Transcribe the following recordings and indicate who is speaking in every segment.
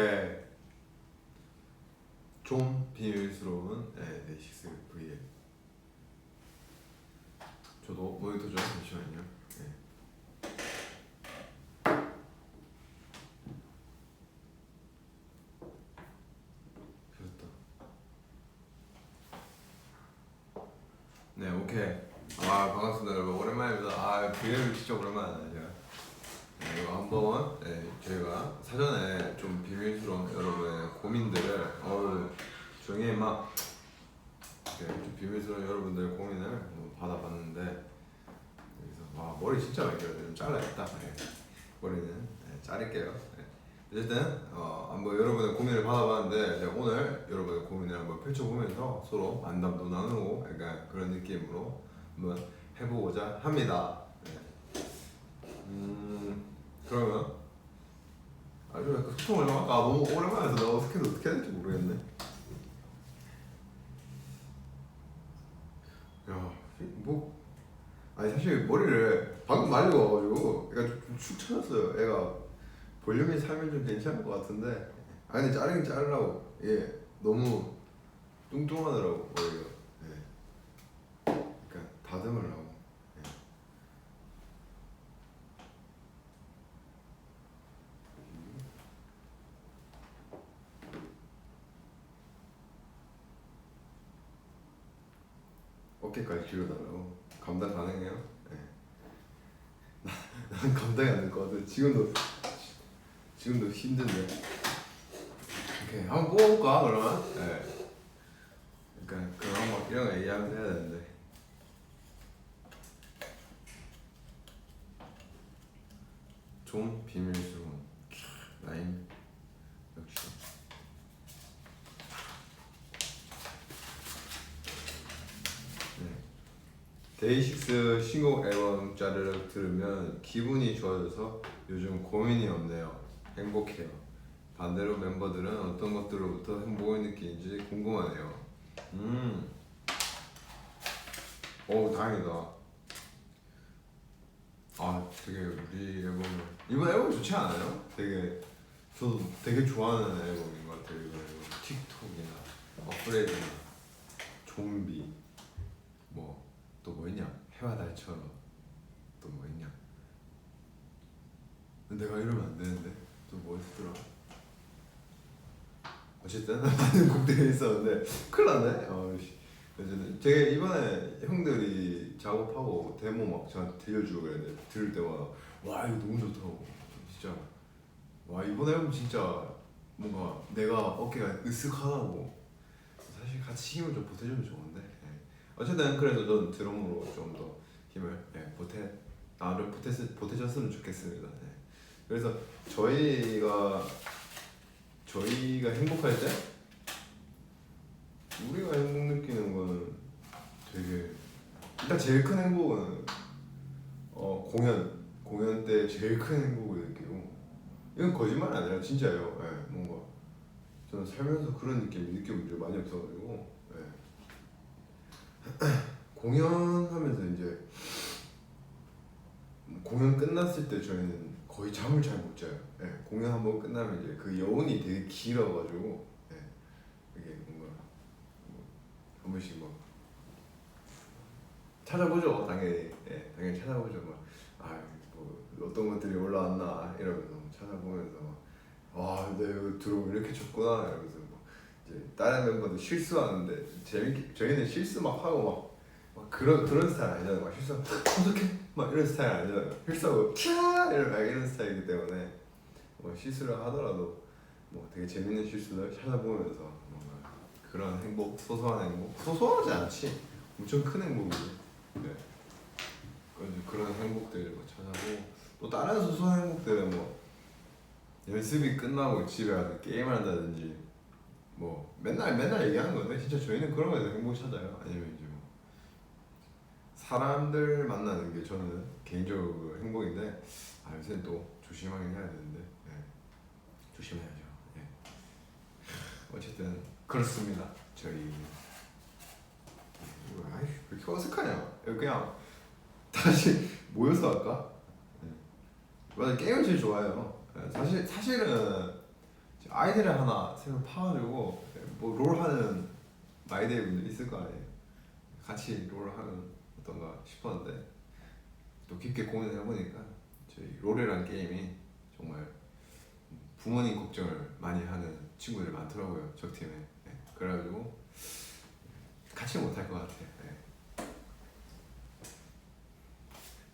Speaker 1: 네, 좀 비밀스러운 데이식스 V의 저도 모니터 좀 잠시만요. 네. 켰다. 네, 오케이. 반갑습니다 여러분. 오랜만입니다. V를 진짜 오랜만이다 제가. 네, 이거 한번 저희가 사전에 좀 비밀스러운 여러분의 고민들을 조용히 막 좀 비밀스러운 여러분들의 고민을 한번 받아봤는데 여기서 머리 진짜 많이 길어요. 좀 잘라야겠다. 네. 머리는 자를게요. 네. 어쨌든 한번 여러분의 고민을 받아봤는데 오늘 여러분의 고민을 한번 펼쳐보면서 서로 만담도 나누고 약간 그런 느낌으로 한번 해보고자 합니다. 네. 그러면 아주 약간 소통을 좀 아까 너무 오랜만에 해서 내가 어떻게 해야 될지 모르겠네. 야, 뭐 아니 사실 머리를 방금 말리고 와가지고 애가 좀축 처졌어요. 애가 볼륨이 살면 좀 괜찮을 것 같은데 근데 자르긴 자르라고. 너무 뚱뚱하더라고 머리가. 그러니까 다듬으려고. 어깨까지 길어달라고. 감당 가능해요? 네. 난 감당이 안 될 것 같아. 지금도 힘든데. 오케이 한번 뽑아볼까 그러면? 네. 그러니까 그럼 한번 이런 거 얘기하면서 해야 되는데. 좀 비밀스러운 라인 역시. 네. 데이식스 신곡 앨범 짜르륵 들으면 기분이 좋아져서 요즘 고민이 없네요. 행복해요. 반대로 멤버들은 어떤 것들로부터 행복을 느끼는지 궁금하네요. 다행이다. 되게 우리 앨범을 이번 앨범 좋지 않아요? 저도 되게 좋아하는 앨범인 것 같아요. 이번 앨범 틱톡이나 업그레이드나 좀비 또 뭐 있냐? 해와 달처럼 또 뭐 있냐? 내가 이러면 안 되는데 또 뭐 있더라? 어쨌든 많은 곡들이 있었는데 큰일 났네. 어쨌든 제가 이번에 형들이 작업하고 데모 막 저한테 들려주고 그랬는데 들을 때마다 와 이거 너무 좋더라고. 진짜 와 이번 앨범 진짜 뭔가 내가 어깨가 으쓱하다고. 사실 같이 힘을 좀 보태주면 좋은데. 어쨌든 그래도 전 드럼으로 좀 더 힘을 보태줬으면 좋겠습니다. 그래서 저희가 행복할 때 우리가 행복 느끼는 거는 되게 일단 제일 큰 행복은 공연 때 제일 큰 행복을 느끼고. 이건 거짓말이 아니라 진짜예요. 뭔가 저는 살면서 그런 느낌을 느껴본 적이 많이 없어가지고. 공연하면서 이제 공연 끝났을 때 저희는 거의 잠을 잘 못 자요. 공연 한번 끝나면 이제 그 여운이 되게 길어가지고 이게 뭔가 한 번씩 막 찾아보죠. 당연히 찾아보죠. 뭐 어떤 것들이 올라왔나 이러면서 찾아보면서 내가 드럼 이렇게 쳤구나 이러면서 이제 다른 멤버들 실수하는데 저희는 실수 막 하고 막 그런 스타일 아니잖아요. 막 실수 어떡해 막 이런 스타일 아니잖아요. 실수하고 캬 이런 스타일이기 때문에 뭐 실수를 하더라도 뭐 되게 재밌는 실수를 찾아보면서 뭔가 그런 행복, 소소한 행복, 소소하지 않지 엄청 큰 행복이지. 그런 행복들을 뭐 찾아보고 또 다른 소소한 행복들은 뭐 연습이 끝나고 집에 가서 게임을 한다든지 뭐 맨날 얘기하는 건데 진짜 저희는 그런 거에서 행복 찾아요. 아니면 이제 뭐 사람들 만나는 게 저는 개인적으로 행복인데 요새는 또 조심하긴 해야 되는데 조심해야죠. 어쨌든 그렇습니다. 저희 왜 이렇게 어색하냐? 그냥 다시 모여서 할까? 맞아 게임을 제일 좋아해요. 사실은 아이디를 하나 새로 파가지고 뭐 롤하는 마이데이 분들 있을 거 아니에요. 같이 롤하면 어떤가 싶었는데 또 깊게 고민을 해보니까 저희 롤이라는 게임이 정말 부모님 걱정을 많이 하는 친구들이 많더라고요, 적 팀에. 네. 그래가지고 같이 못할 것 같아요. 네.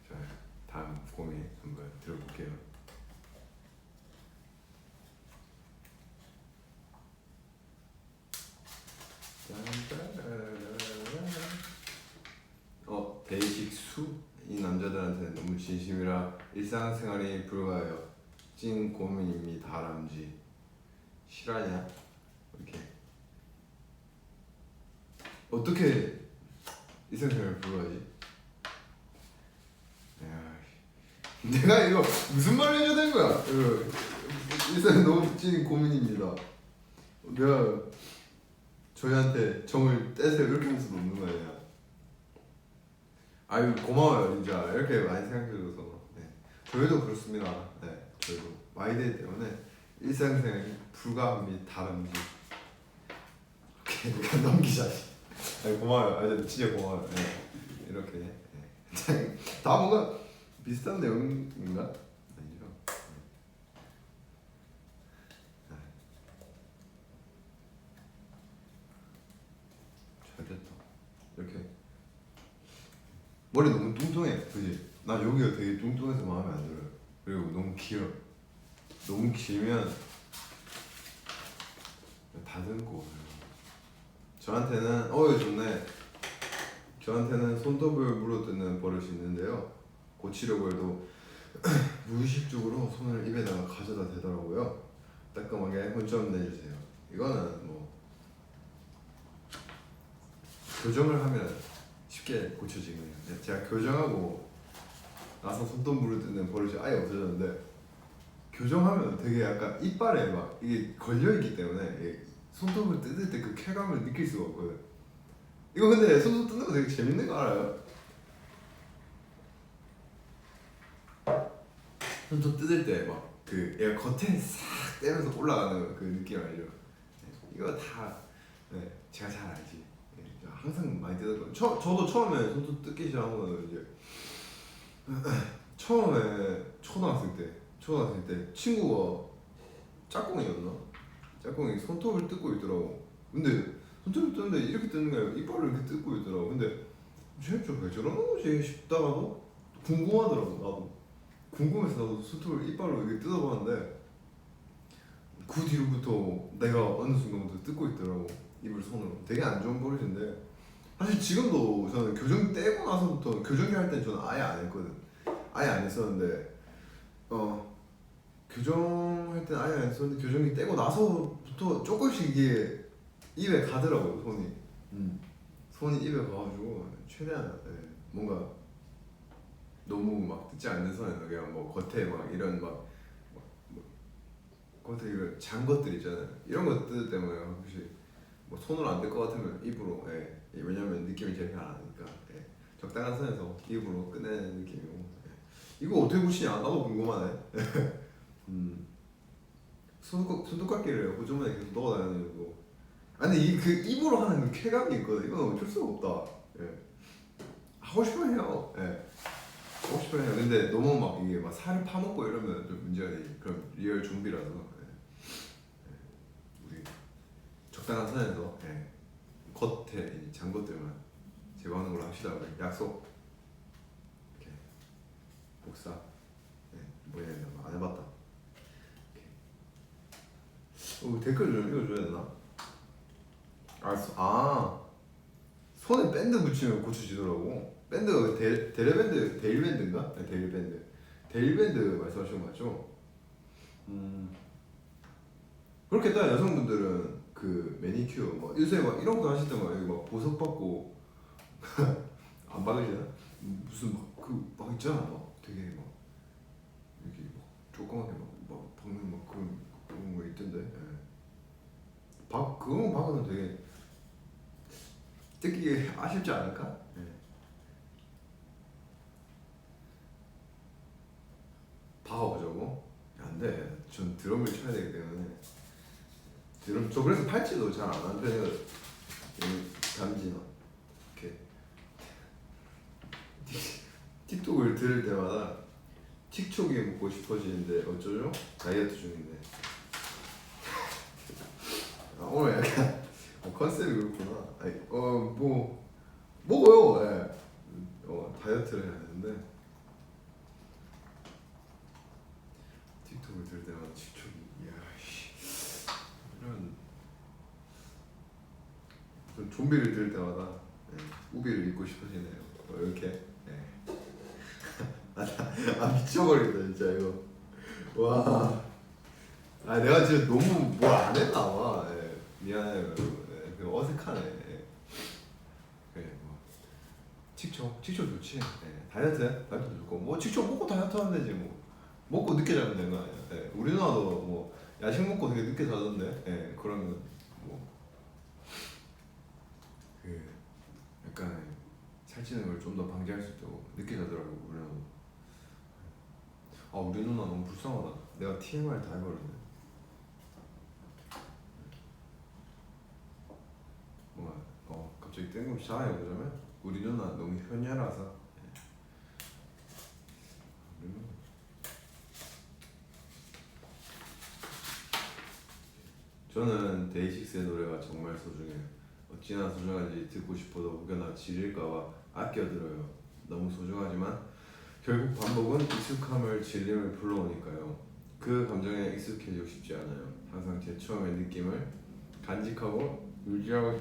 Speaker 1: 자, 다음 고민 한번 들어볼게요. 베이직 수? 이 남자들한테는 너무 진심이라 일상생활이 불가해요. 찐 고민이미 다람쥐. 실화냐? 이렇게 어떻게 일상생활 불가하지? 야, 내가 이거 무슨 말을 해줘야 되는 거야? 일상 너무 찐 고민입니다. 내가 저희한테 정을 떼세요 이렇게 할 수도 없는 거 아니야. 아유 고마워요 진짜 이렇게 많이 생각해줘서. 네. 저희도 그렇습니다. 네, 저희도 마이데이 때문에 일상생활이 불가합니다. 다람쥐. 그냥 넘기자. 아니 고마워요. 아 진짜 고마워요. 네. 이렇게 네. 다 뭔가 비슷한 내용인가? 아니죠. 잘 됐다. 이렇게 머리 너무 뚱뚱해, 그지? 나 여기가 되게 뚱뚱해서 마음에 안 들어요. 그리고 너무 길어. 너무 길면 다듬고. 저한테는 이거 좋네. 저한테는 손톱을 물어뜯는 버릇이 있는데요. 고치려고 해도 무의식적으로 손을 입에다가 가져다 대더라고요. 따끔하게 혼좀 내주세요. 이거는 뭐 교정을 하면 쉽게 고쳐지거든요. 제가 교정하고 나서 손톱 물어뜯는 버릇이 아예 없어졌는데 교정하면 되게 약간 이빨에 막 이게 걸려있기 때문에 손톱을 뜯을 때 그 쾌감을 느낄 수가 없거든. 이거 근데 손톱 뜯는 거 되게 재밌는 거 알아요? 손톱 뜯을 때 막 그 얘가 겉에 싹 떼면서 올라가는 그 느낌 알죠? 이거 다 제가 잘 알지. 항상 많이 뜯었거든요. 저도 처음에 손톱 뜯기 시작한 거는 이제 처음에 초등학생 때 친구가 짝꿍이었나? 짝꿍이 손톱을 뜯고 있더라고. 근데 손톱을 뜯는데 이렇게 뜯는 게 아니라 이빨을 이렇게 뜯고 있더라고. 근데 쟤왜 저러는 거지 싶다가도 궁금하더라고. 나도 궁금해서 나도 손톱을 이빨로 이렇게 뜯어봤는데 그 뒤로부터 내가 어느 순간부터 뜯고 있더라고. 입을 손으로. 되게 안 좋은 버릇인데 사실 지금도 저는 교정 떼고 나서부터 교정기 할 땐 저는 아예 안 했거든. 아예 안 했었는데 교정할 땐 아예 안 했었는데 교정기 떼고 나서부터 조금씩 이게 입에 가더라고요. 손이 입에 가가지고 최대한 뭔가 너무 막 뜯지 않는 선에서 그냥 뭐 겉에 막 이런 막 겉에 이런 잔 것들 있잖아요. 이런 거 뜯을 때문에 혹시 뭐 손으로 안 될 것 같으면 입으로. 왜냐면 느낌이 제일 잘 안 나니까. 적당한 선에서 입으로 끝내는 느낌이고. 이거 어떻게 붙이냐? 나도 궁금하네. 손톱깎이를 호주머니에 계속 넣어 다니는 거. 아니 그 입으로 하는 그 쾌감이 있거든. 이건 어쩔 수가 없다. 하고 싶어 해요. 하고 싶어 해요. 근데 너무 막 이게 막 살을 파먹고 이러면 좀 문제가 되지. 그럼 리얼 좀비라서. 우리 적당한 선에서 겉에 잔 것들만 제거하는 걸로 합시다. 우리 약속. 이렇게 복사. 뭐냐 안 해봤다. 댓글 좀 읽어줘야 되나? 손에 밴드 붙이면 고쳐지더라고. 밴드가 데일밴드, 데일밴드인가? 네, 데일밴드. 데일밴드 말씀하시는 거 맞죠? 그렇게 따 여성분들은 그 매니큐어 뭐 요새 막 이런 거 하시더만 여기 막 보석 받고 안 받으시나? 무슨 막 있잖아 막 되게 막 여기 막 조그맣게 막 박는 막 그런 거 있던데. 그거 박으면 되게 뜯기 아쉽지 않을까? 박아보자고? 안 돼. 전 드럼을 쳐야 되기 때문에 저 그래서 팔찌도 잘 안 하는 편이거든. 단지나 이렇게 틱톡을 들을 때마다 틱톡이 먹고 싶어지는데 어쩌죠? 다이어트 중인데. 오늘 약간 컨셉이 그렇구나. 아니, 뭐 먹어요. 예. 다이어트를 해야 되는데 틱톡을 들을 때마다 틱톡이 이런 좀 좀비를 들을 때마다 우비를 입고 싶어지네요. 이렇게. 미쳐버린다 진짜 이거. 와. 내가 지금 너무 뭘 안 했나 봐. 미안해요 여러분. 어색하네. 그래 뭐 틱톡 좋지. 다이어트 좋고 뭐 틱톡 먹고 다이어트 하면 되지 뭐. 먹고 늦게 자면 되는 거 아니야. 우리 누나도 뭐 야식 먹고 되게 늦게 자던데. 그러면 뭐 약간 살찌는 걸 좀 더 방지할 수 있다고 늦게 자더라고 우리 누나. 우리 누나 너무 불쌍하다. 내가 TMI 다 해버렸네. 갑자기 뜬금없이 자해보자면 우리 누나 너무 현녀라서. 저는 데이식스의 노래가 정말 소중해요. 어찌나 소중한지 듣고 싶어도 혹여나 지릴까봐 아껴 들어요. 너무 소중하지만 결국 반복은 익숙함을 질림을 불러오니까요. 그 감정에 익숙해지고 싶지 않아요. 항상 제 처음의 느낌을 간직하고 유지하고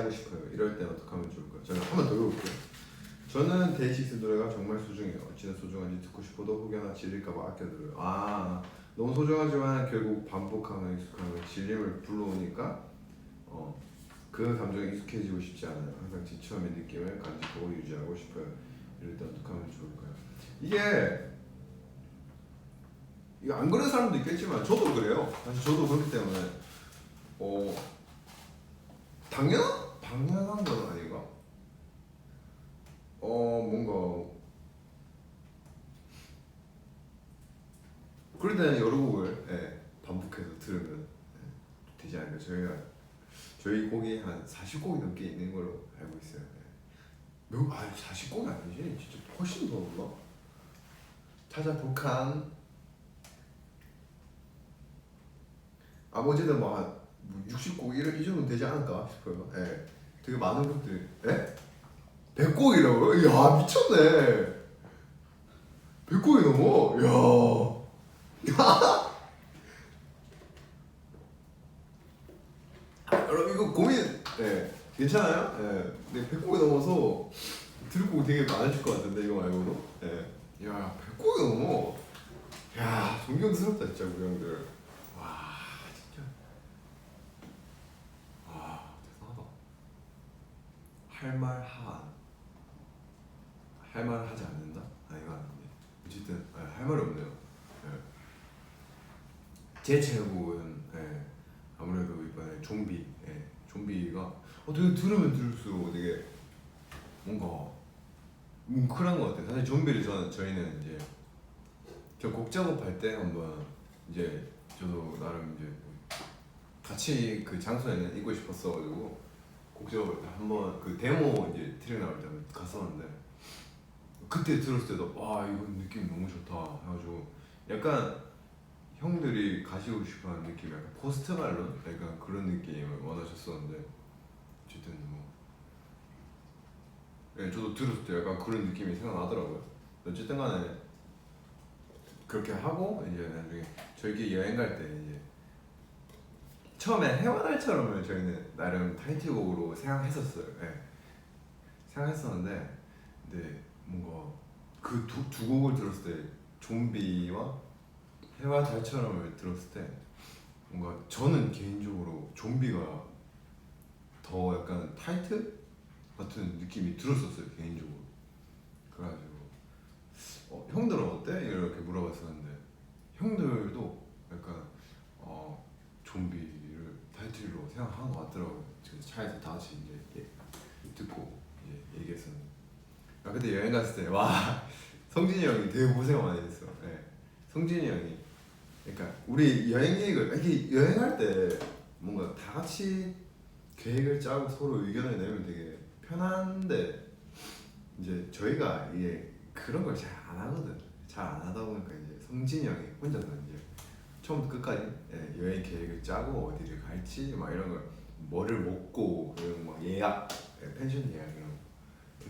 Speaker 1: 싶어요. 이럴 땐 어떻게 하면 좋을까요? 저는 한 번 더 읽어볼게요. 저는 데이식스 노래가 정말 소중해요. 어찌나 소중한지 듣고 싶어도 혹여나 질릴까봐 아껴들어요. 너무 소중하지만 결국 반복하면 익숙하면 질림을 불러오니까 그 감정에 익숙해지고 싶지 않아요. 항상 제 처음의 느낌을 간직하고 유지하고 싶어요. 이럴 때 어떻게 하면 좋을까요? 이거 안 그런 사람도 있겠지만 저도 그래요. 사실 저도 그렇기 때문에 당연한 건 아닌가? 뭔가 그럴 때는 여러 곡을 반복해서 들으면 되지 않을까. 저희 곡이 한 40곡이 넘게 있는 걸로 알고 있어요. 40곡이 아니지. 진짜 훨씬 더 없나? 찾아볼칸. 어쨌든 뭐 60곡 이 정도 되지 않을까 싶어요. 되게 많은 곡들이. 100곡이라고요? 이야 미쳤네. 100곡이 넘어. 이야. 여러분 이거 고민 괜찮아요? 근데 100곡이 넘어서 들을 곡 되게 많으실 것 같은데 이거 말고도. 야 100곡이 넘어. 야 존경스럽다 진짜 우리 형들. 와 진짜. 대단하다. 할 말 하지 않는다? 이거 아닌데. 어쨌든 할 말이 없네요. 제 최애곡은 아무래도 이번에 좀비가 되게 들으면 들을수록 되게 뭔가 뭉클한 것 같아요. 사실 좀비를 저희는 이제 저 곡 작업할 때 한번 이제 저도 나름 이제 같이 그 장소에는 있고 싶었어가지고 곡 작업할 때 한번 그 데모 이제 트랙 나올 때 갔었는데 그때 들었을 때도 이건 느낌 너무 좋다 해가지고 약간 형들이 가지고 싶어하는 느낌, 약간 포스트 말론 약간 그런 느낌을 원하셨었는데 어쨌든 저도 들었을 때 약간 그런 느낌이 생각나더라고요. 어쨌든 간에 그렇게 하고 이제 나중에 저희끼리 여행 갈 때 이제 처음에 해와달처럼을 저희는 나름 타이틀곡으로 생각했었어요. 생각했었는데 근데 뭔가 그 두 곡을 들었을 때 좀비와 해와 달처럼을 들었을 때 뭔가 저는 개인적으로 좀비가 더 약간 타이틀 같은 느낌이 들었었어요 개인적으로. 그래가지고 형들은 어때? 이렇게 물어봤었는데 형들도 약간 좀비를 타이틀로 생각하는 것 같더라고요. 그래서 차에서 다 같이 이제 듣고 이제 얘기했었는데 그때 여행 갔을 때 성진이 형이 되게 고생 많이 했어. 성진이 형이 그러니까 우리 여행 계획을 이렇게 여행할 때 뭔가 다 같이 계획을 짜고 서로 의견을 내면 되게 편한데 이제 저희가 이게 그런 걸 잘 안 하거든. 잘 안 하다 보니까 이제 성진이 형이 혼자서 이제 처음부터 끝까지 여행 계획을 짜고 어디를 갈지 막 이런 걸 뭐를 먹고 그리고 막 예약 펜션 예약 이런 거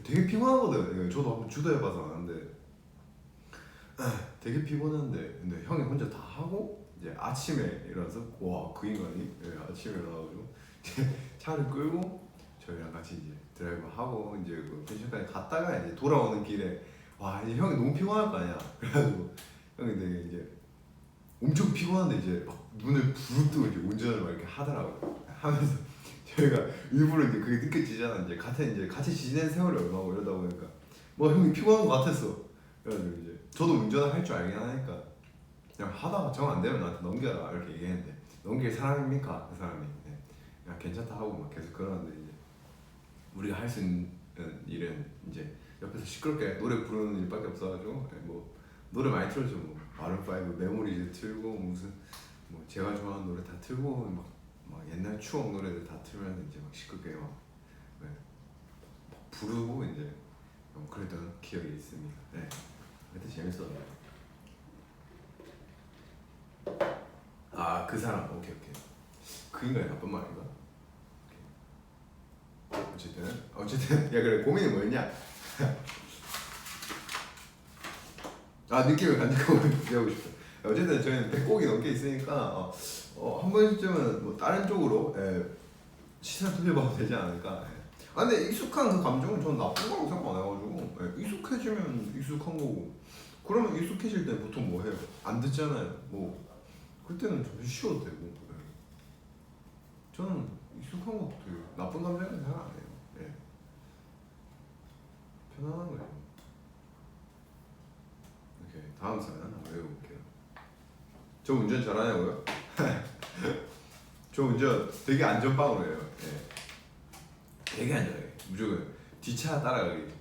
Speaker 1: 되게 피곤하거든. 저도 한번 주도해봐서 아는데 되게 피곤한데 근데 형이 혼자 다 하고 이제 아침에 일어나서 와 그 인간이 아침에 일어나가지고 차를 끌고 저희랑 같이 이제 드라이브 하고 이제 그 펜션까지 갔다가 이제 돌아오는 길에 와 이제 형이 너무 피곤할 거 아니야. 그래가지고 형이 되게 이제 엄청 피곤한데 이제 막 눈을 부릅뜨고 이제 운전을 막 이렇게 하더라고. 하면서 저희가 일부러 이제 그게 느껴지잖아. 이제 같이 지낸 세월이 얼마고 이러다 보니까 뭐 형이 피곤한 거 같았어. 그래가지고 이제 저도 운전을 할 줄 알긴 하니까 그냥 하다가 정 안 되면 나한테 넘겨라 이렇게 얘기했는데 넘길 사람입니까 그 사람이 야 괜찮다 하고 막 계속 그러는데 이제 우리가 할 수 있는 일은 이제 옆에서 시끄럽게 노래 부르는 일밖에 없어가지고 뭐 노래 많이 틀어줘. 뭐 마룬5 메모리즈 틀고 무슨 뭐 제가 좋아하는 노래 다 틀고 막 옛날 추억 노래들 다 틀면 이제 막 시끄럽게 막 부르고 이제 그랬던 기억이 있습니다. 네, 그때 재밌었네요. 아 그 사람 오케이 그 인간이 나쁜 말인가? 어쨌든 야 그래 고민이 뭐였냐? 아 느낌을 간직하고 배우고 싶어. 어쨌든 저희는 100곡이 넘게 있으니까 한 번쯤은 뭐 다른 쪽으로 시선 돌려봐도 되지 않을까. 아 근데 익숙한 그 감정은 전 나쁜 거라고 생각 안 해가지고 익숙해지면 익숙한 거고 그러면 익숙해질 때 보통 뭐 해요? 안 듣잖아요. 뭐 그때는 좀 쉬어도 되고 저는 익숙한 것도 나쁜 감정은 생각 안 해요. 편안한 거예요. 오케이 다음 사연 한번 외워볼게요. 저 운전 잘하냐고요? 저 운전 되게 안전빵으로 해요. 되게 안전해. 무조건 뒷차 따라가기.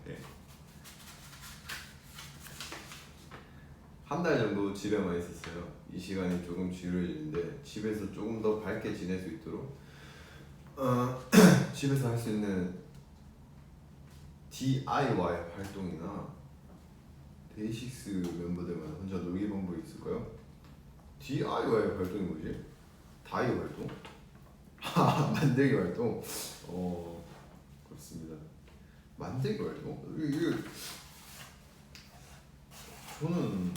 Speaker 1: 한 달 정도 집에만 있었어요. 이 시간이 조금 지루해지는데 집에서 조금 더 밝게 지낼 수 있도록 집에서 할 수 있는 DIY 활동이나 데이식스 멤버들만 혼자 놀기 방법이 있을까요? DIY 활동이 뭐지? 다이 활동? 만들기 활동? 그렇습니다. 만들기 활동? 이게 저는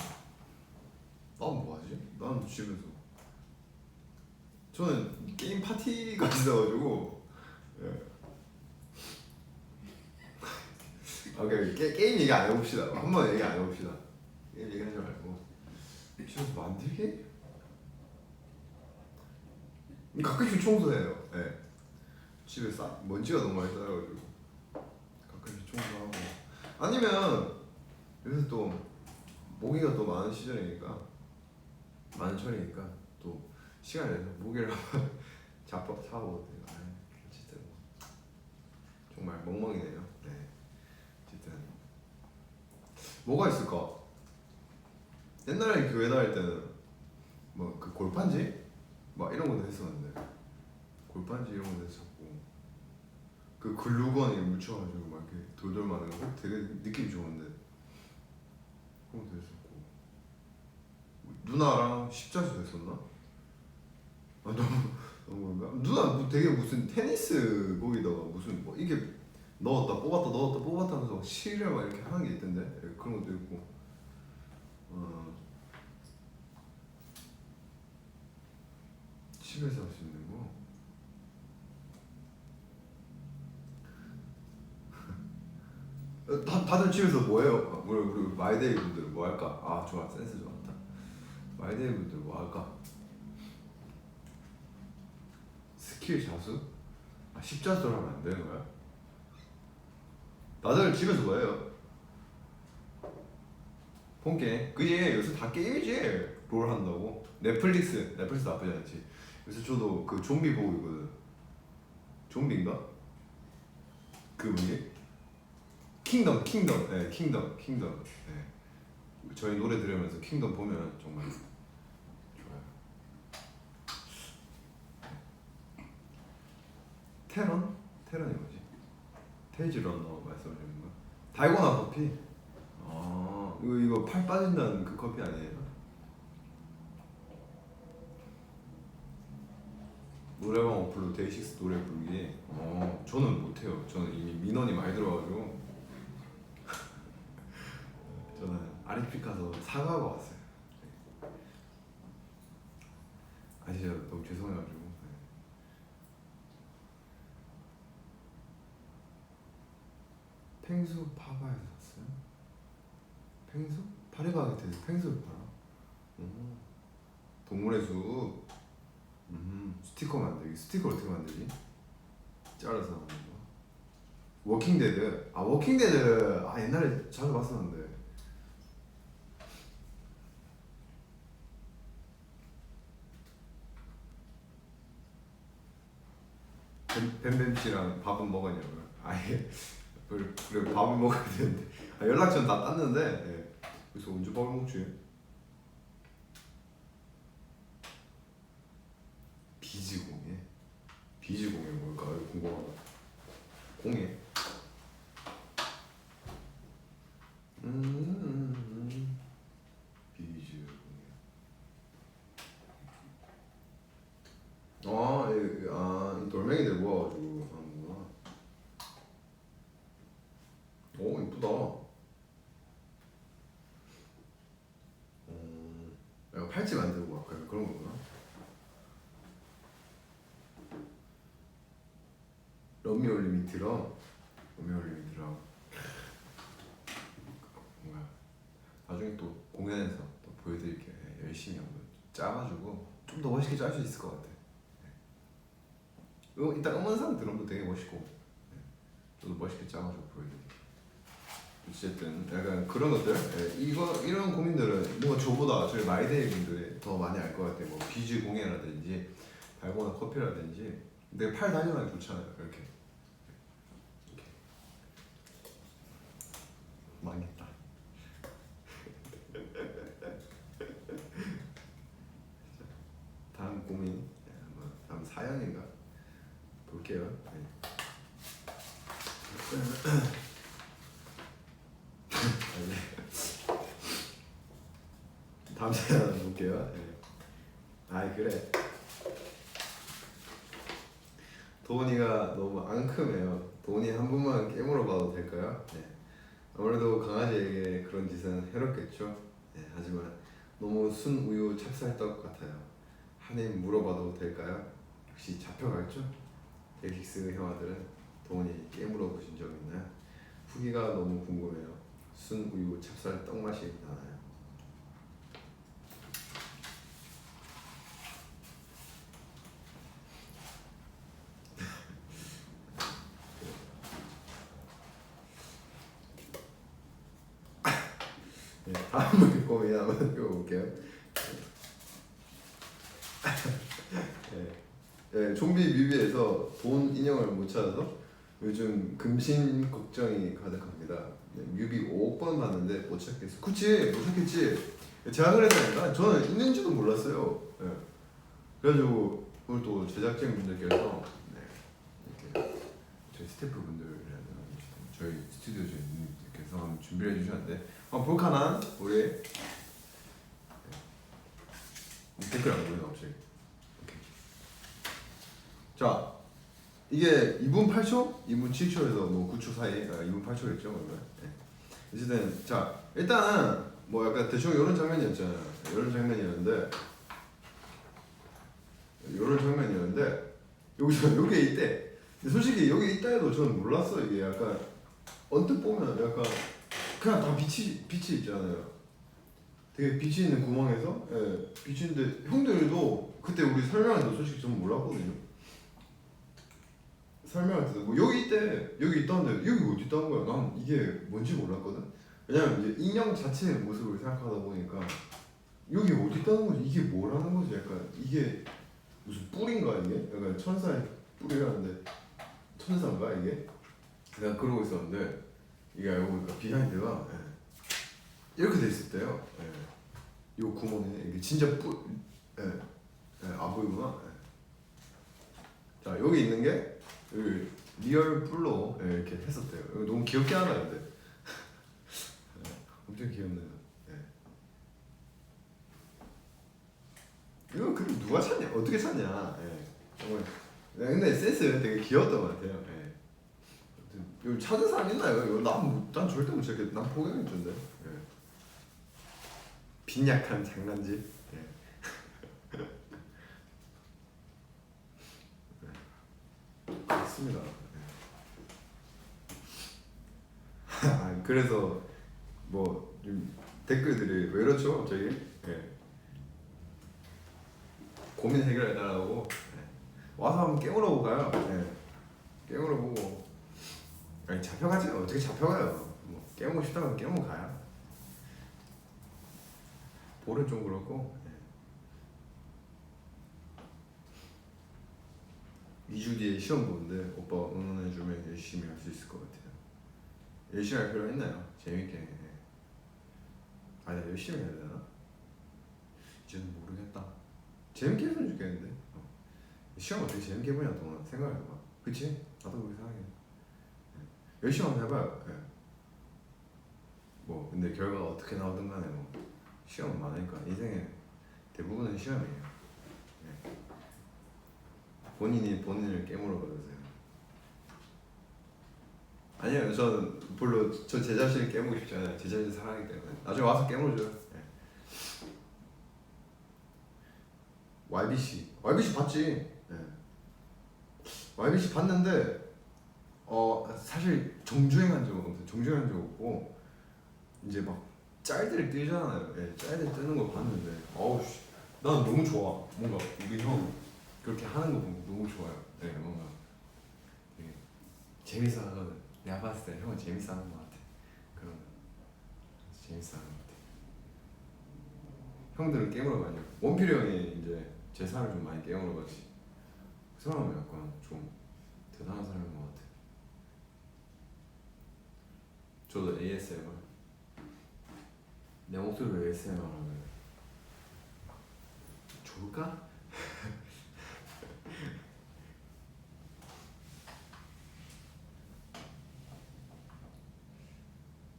Speaker 1: 난 뭐하지? 난 집에서 저는 게임 파티가 있어가지고 오케이 게임 얘기 안 해봅시다. 한번 얘기 안 해봅시다. 게임 얘기하지 말고 집에서 만들기? 가끔씩 청소해요. 집에 먼지가 너무 많이 쌓여가지고 가끔씩 청소하고 아니면 요새 또 모기가 또 많은 시절이니까 많은 철이니까 또 시간 내서 모기를 한번 잡아보거든요. 어쨌든 정말 멍멍이네요. 어쨌든 뭐가 있을까? 옛날에 교회 다닐 때는 뭐 그 골판지 막 이런 것도 했었는데 골판지 이런 것도 했었고 그 글루건에 묻혀가지고 막 이렇게 돌돌 마는 거 되게 느낌 좋은데 그런 것도 했었고 누나랑 십자수 했었나? 아 너무 그런가? 누나 뭐 되게 무슨 테니스 거기다가 무슨 뭐 이게 넣었다 뽑았다 하면서 실을 막 이렇게 하는 게 있던데 그런 것도 있고 집에서 할 수 있는 거 다들 집에서 뭐 해요? 우리 마이데이 분들 뭐 할까? 아 좋아 센스 좋았다. 마이데이 분들 뭐 할까? 스킬 자수? 십자수를 하면 안 되는 거야? 다들 집에서 뭐 해요? 폰게임? 그게 요새 다 게임이지. 롤 한다고? 넷플릭스 나쁘지 않지. 요새 저도 그 좀비 보고 있거든. 좀비인가? 그 뭐지? 킹덤. 저희 노래 들으면서 킹덤 보면 정말 좋아요. 테런? 테런이 뭐지? 테이즈 런너 말씀하시는 거야? 달고나 커피? 아 이거 팔 빠진다는 그 커피 아니에요? 노래방 어플로 데이식스 노래 부르기. 저는 못해요. 저는 이미 민원이 많이 들어가지고 저는 아리픽 가서 사과하고 왔어요. 아 진짜 너무 죄송해가지고. 펭수 파바에서 샀어요? 펭수? 파리바게트에서 펭수를 팔아? 동물의 숲. 스티커 만들기. 스티커 어떻게 만들지? 잘라서 만든 거. 워킹데드. 아 워킹데드. 아 옛날에 자주 봤었는데. 뱀뱀 씨랑 밥은 먹었냐고요? 아예 그래 밥은 먹어야 되는데 연락처는 다 땄는데 예. 그래서 언제 밥을 먹지? 비지공예? 비지공예 뭘까? 궁금하다. 공예? 비지공예. 이 돌멩이들 모아가지고 하는구나. 오 이쁘다. 약간 팔찌 만들고 약간 그런 거구나. 러미오 리미트랑 뭔가 나중에 또 공연에서 또 보여드릴게요. 열심히 한번 짜가지고 좀 더 멋있게 짤 수 있을 것 같아. 이따 음원상 드럼도 되게 멋있고 좀 더 멋있게 짜가지고 보여드릴게요. 어쨌든 약간 그런 것들 이런 고민들은 뭔가 저보다 저희 마이데이 분들이 더 많이 알 것 같아요. 뭐 비즈 공예라든지 달고나 커피라든지 내 팔 단련하기 좋잖아요. 이렇게 망했다. 다음 고민 다음 사연인가 볼게요. 다음 사연 볼게요. 아이 그래. 도훈이가 너무 앙큼해요. 도훈이 한 번만 깨물어 봐도 될까요? 네. 아무래도 강아지에게 그런 짓은 해롭겠죠. 네, 하지만 너무 순우유 찹쌀떡 같아요. 한 입 물어봐도 될까요? 혹시 잡혀갈죠? 데이식스 형아들은 도훈이 깨물어 보신 적 있나요? 후기가 너무 궁금해요. 순우유 찹쌀떡 맛이 나나요? 네, 다음 고민 한번 읽어볼게요. 좀비 뮤비에서 돈 인형을 못 찾아서 요즘 금신 걱정이 가득합니다. 뮤비 5번 봤는데 못 찾겠어. 그치 못 찾겠지. 제가 그랬다니까. 저는 있는지도 몰랐어요. 그래가지고 오늘 또 제작진 분들께서 이렇게 저희 스태프분들이나 저희 스튜디오 주인님께서 한번 준비를 해주셨는데 볼카나 우리 댓글 안 보이나 갑자기. 자 이게 2분 8초? 2분 7초에서 뭐 9초 사이 2분 8초겠죠 그러면. 어쨌든 자 일단은 뭐 약간 대충 이런 장면이었잖아요. 이런 장면이었는데 여기서 여기에 있대. 근데 솔직히 여기 있다 해도 저는 몰랐어. 이게 약간 언뜻 보면 약간 그냥 다 빛이 있잖아요. 되게 빛이 있는 구멍에서 빛이 있는데 형들도 그때 우리 설명할 때 솔직히 전 몰랐거든요. 설명할 때도 뭐 여기 있대 여기 있다는데 여기 어디 있다는 거야. 난 이게 뭔지 몰랐거든. 왜냐면 이제 인형 자체의 모습을 생각하다 보니까 여기 어디 있다는 거지 이게 뭐라는 거지. 약간 이게 무슨 뿔인가 이게? 약간 천사의 뿔이라는데 천사인가 이게? 내가 그러고 있었는데 이게 알고 보니까 비하인드가 이렇게 돼 있었대요. 요 구멍에 이게 진짜 안 보이구나. 자 여기 있는 게 여기 리얼 뿔로 예, 이렇게 했었대요. 이거 너무 귀엽게 하나 근데 예, 엄청 귀엽네요. 예. 이거 근데 누가 찾냐? 어떻게 찾냐? 예. 정말 근데 센스 되게 귀여웠던 것 같아요. 예. 이거 찾은 사람 있나요? 이거 난 절대 못 찾겠. 난 포기했던데. 예. 빈약한 장난질. 예. 맞습니다. 아, 그래서 뭐좀 댓글들이 왜 이렇죠 갑자기? 예. 고민 해결해달라고 예. 와서 한번 깨물어 볼까요? 예. 깨물어 보고 아니 잡혀가지 어떻게 잡혀가요? 뭐 깨물고 싶다면 깨물고 가요. 볼은 좀 그렇고 예. 2주 뒤에 시험 보는데 오빠 응원해주면 열심히 할 수 있을 것 같아요. 열심히 할 필요 있나요? 재밌게 예. 아니 열심히 해야 되나? 이제는 모르겠다. 재밌게 했으면 좋겠는데 시험 어떻게 재밌게 해보냐 동안 생각해봐. 그치? 나도 그렇게 생각해. 열심히 한번 해봐요. 예. 뭐 근데 결과가 어떻게 나오든 간에 뭐 시험은 많으니까 인생의 대부분은 시험이에요. 예. 본인이 본인을 깨물어 버리세요. 아니요 저는 별로 저 제 자신을 깨물고 싶지 않아요. 제 자신을 사랑하기 때문에 나중에 와서 깨물어줘요. 예. YBC 봤지? 예. YBC 봤는데 사실 정주행한 적은 없어요. 정주행한 적 없고 이제 막 짤들 뜨잖아요. 예, 짤들 뜨는 거 봤는데 어우 씨, 난 너무 좋아. 뭔가 우리 형 그렇게 하는 거 보고 너무 좋아요. 예, 뭔가 되게 재밌어 하거든. 내가 봤을 때 형은 재밌어 하는 거 같아. 그런 재밌어 하는 거 같아. 형들은 깨물어 많이 요 원필이 형이 이제 제 사람을 좀 많이 깨물어 가지. 그 사람은 약간 좀 대단한 사람인 것 같아. 저도 ASMR 내 목소리로 ASMR 하면 좋을까?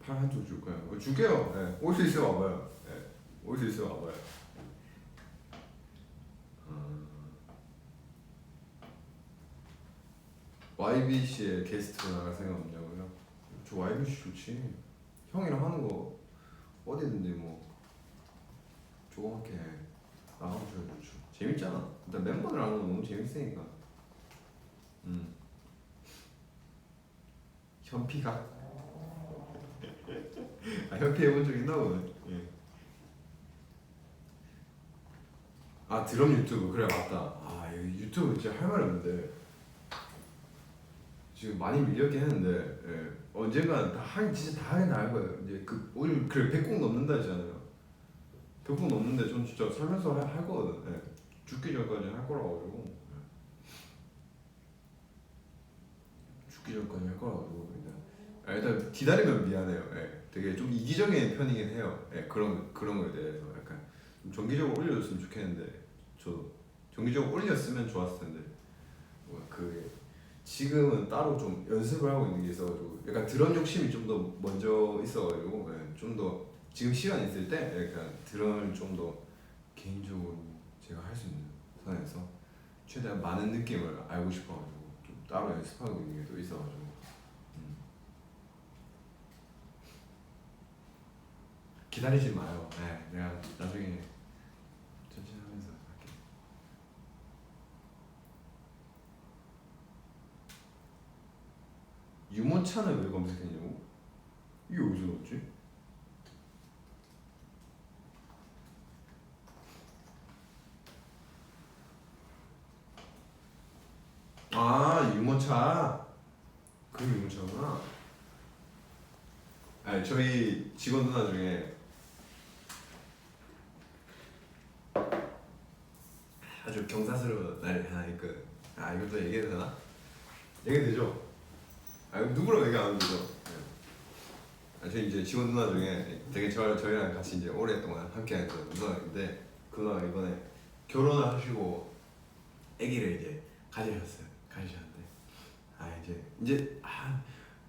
Speaker 1: 팔 한쪽 줄까요? 줄게요. 네. 올 수 있으면 와봐요. 네. 올 수 있으면 와봐요. YBC에 게스트로 나갈 생각 없냐고요? 저 YBC 좋지. 형이랑 하는 거 어디든지 뭐 조그맣게 나가면 좋죠. 재밌잖아. 일단 멤버들 하는 거 너무 재밌으니까. 현피가? 아, 현피 해본 적 있나 보네. 예. 아 드럼 유튜브 그래 맞다. 아 이거 유튜브 진짜 할 말이 없는데 지금 많이 밀렸긴 했는데 예. 언젠가 진짜 다 하긴 다 할 거예요. 이제 오늘 그래 100곡 넘는다 했잖아요. 100곡 넘는데 전 진짜 살면서 할 거거든. 예. 죽기 전까지 할 거라고 가지고 죽기 전까지 할 거라고 가지고 그냥 일단 기다리면 미안해요. 예. 되게 좀 이기적인 편이긴 해요. 예. 그런 거에 대해서 약간 좀 정기적으로 올려줬으면 좋겠는데 저 정기적으로 올렸으면 좋았을 텐데 그 지금은 따로 좀 연습을 하고 있는 게 있어가지고 약간 드럼 욕심이 좀 더 먼저 있어가지고 예, 좀 더 지금 시간 있을 때 약간 드럼을 좀 더 개인적으로 제가 할 수 있는 선에서 최대한 많은 느낌을 알고 싶어가지고 좀 따로 연습하고 있는 게 또 있어가지고 기다리지 마요. 네, 내가 나중에 천천히 하면서 할게. 유모차는 왜 검색했냐고? 이게 어디서 나왔지? 아 유모차 그 유모차구나. 아니 저희 직원 누나 중에 아주 경사스러운 날이 하나 있거든. 아 이것도 얘기해도 되나? 얘기해도 되죠? 아 누구랑 얘기 안 해도 되죠? 네. 저희 이제 직원 누나 중에 되게 저희랑 같이 이제 오랫동안 함께한 그 누나인데 그 누나가 이번에 결혼을 하시고 아기를 이제 가지셨는데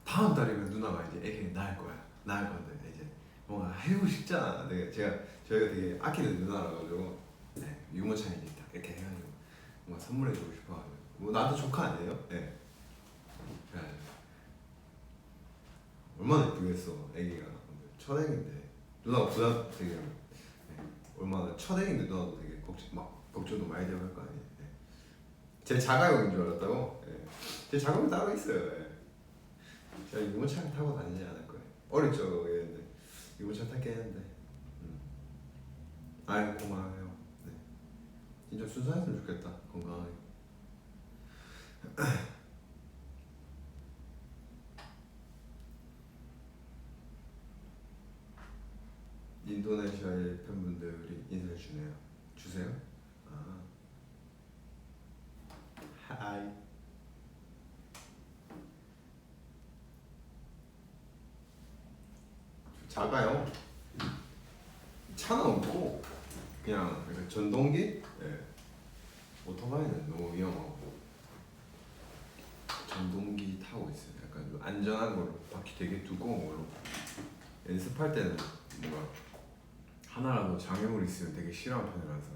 Speaker 1: 다음 달이면 누나가 이제 애기 낳을 건데 이제 뭔가 해보고 싶잖아. 저희가 되게 아끼는 누나라 가지고 유모차에 이제 딱 이렇게 해가지고 뭐 선물해주고 싶어가지고 뭐 나도 조카 아니에요? 네. 얼마나 예쁘겠어 애기가. 첫 애기인데 누나가 부담 되게 얼마나 첫 애기인데 누나도 되게 걱정도 많이 되고 할 거 아니에요. 제 자가용인 줄 알았다고? 제 자가용 따로 있어요. 제가 유모차를 타고 다니지 않을 거예요. 어릴 적에 유모차 탈게 했는데 아이고 고마워요. 진짜 순수했으면 좋겠다. 건강하게. 인도네시아의 팬분들이 인사해 주세요. 하이. 작아요. 차는 없고 그냥 전동기? 오토바이는 너무 위험하고 전동기 타고 있어요. 약간 좀 안전한 걸로, 바퀴 되게 두꺼운 걸로. 연습할 때는 뭔가 하나라도 장애물 있으면 되게 싫어하는 편이라서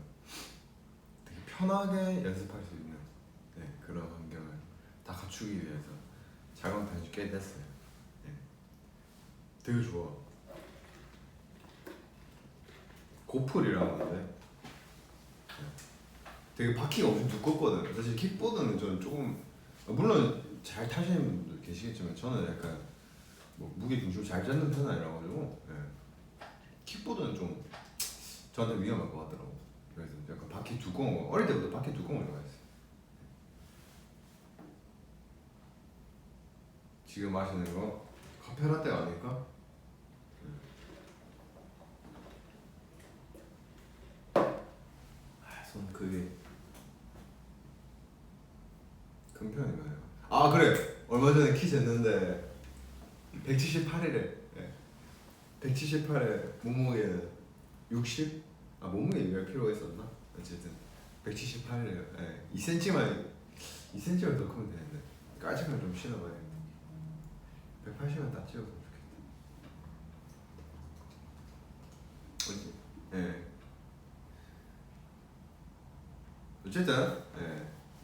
Speaker 1: 되게 편하게 연습할 수 있는 그런 환경을 다 갖추기 위해서 자가용 탄지 꽤 됐어요. 되게 좋아. 고풀이라고 하는데 되게 바퀴가 엄청 두껍거든. 사실 킥보드는 저는 조금 물론 잘 타시는 분들 계시겠지만 저는 약간 뭐 무게 중심을 잘 잡는 편은 아니라 가지고 킥보드는 좀 저한테 위험할 것 같더라고. 그래서 약간 바퀴 두꺼운 거 어릴 때부터 바퀴 두꺼운 걸 좋아했어요. 지금 마시는 거 카페라떼 아닐까? 손 그게 큰 편인가요? 아 그래 얼마 전에 키 쟀는데 178이래. 178에 몸무게 60? 아 몸무게 얘기할 필요가 있었나? 어쨌든 178이래요. 2cm만 더 크면 되는데 깔창을 좀 신어봐야겠네. 180은 딱 찍었으면 좋겠다. 어디? 어쨌든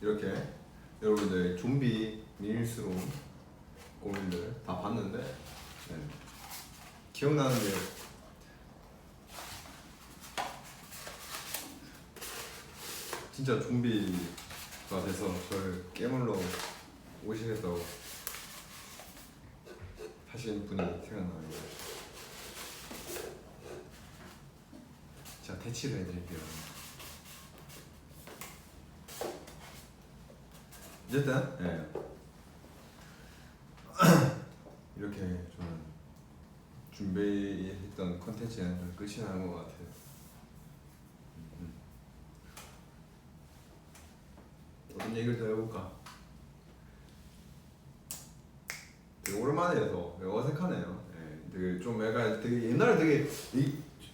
Speaker 1: 이렇게 여러분들 좀비 밀수로 고민들 다 봤는데 기억나는 게 진짜 좀비가 돼서 저를 깨물러 오시겠다고 하신 분이 생각나요. 제가 퇴치를 해드릴게요. 어쨌든 이렇게 저는 준비했던 컨텐츠는 끝이 나는 것 같아요. 어떤 얘기를 더 해볼까? 되게 오랜만에 해서 되게 어색하네요. 되게 좀 약간 되게 옛날에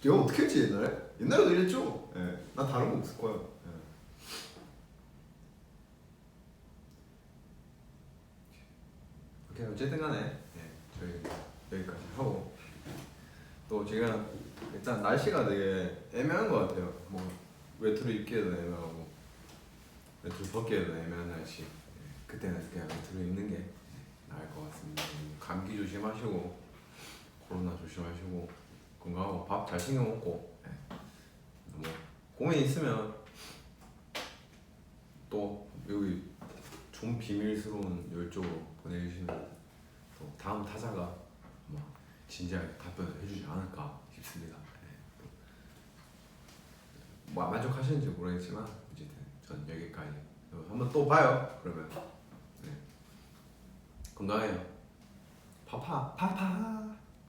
Speaker 1: 내가 어떻게 했지 옛날에? 옛날에도 이랬죠? 난 다른 거 없을 거야. 오케이 어쨌든 간에 저희 여기까지 하고 또 제가 일단 날씨가 되게 애매한 것 같아요. 뭐 외투를 입기에도 애매하고 외투를 벗기에도 애매한 날씨. 그때는 그냥 외투를 입는 게 나을 것 같습니다. 감기 조심하시고 코로나 조심하시고 건강하고 밥 잘 챙겨 먹고 뭐 고민 있으면 또 여기 좀 비밀스러운 열조로 보내주시면 또 다음 타자가 아마 진지하게 답변을 해주지 않을까 싶습니다. 뭐 만족하시는지 모르겠지만 어쨌든 전 여기까지. 한번 또 봐요. 그러면 건강해요. 파파.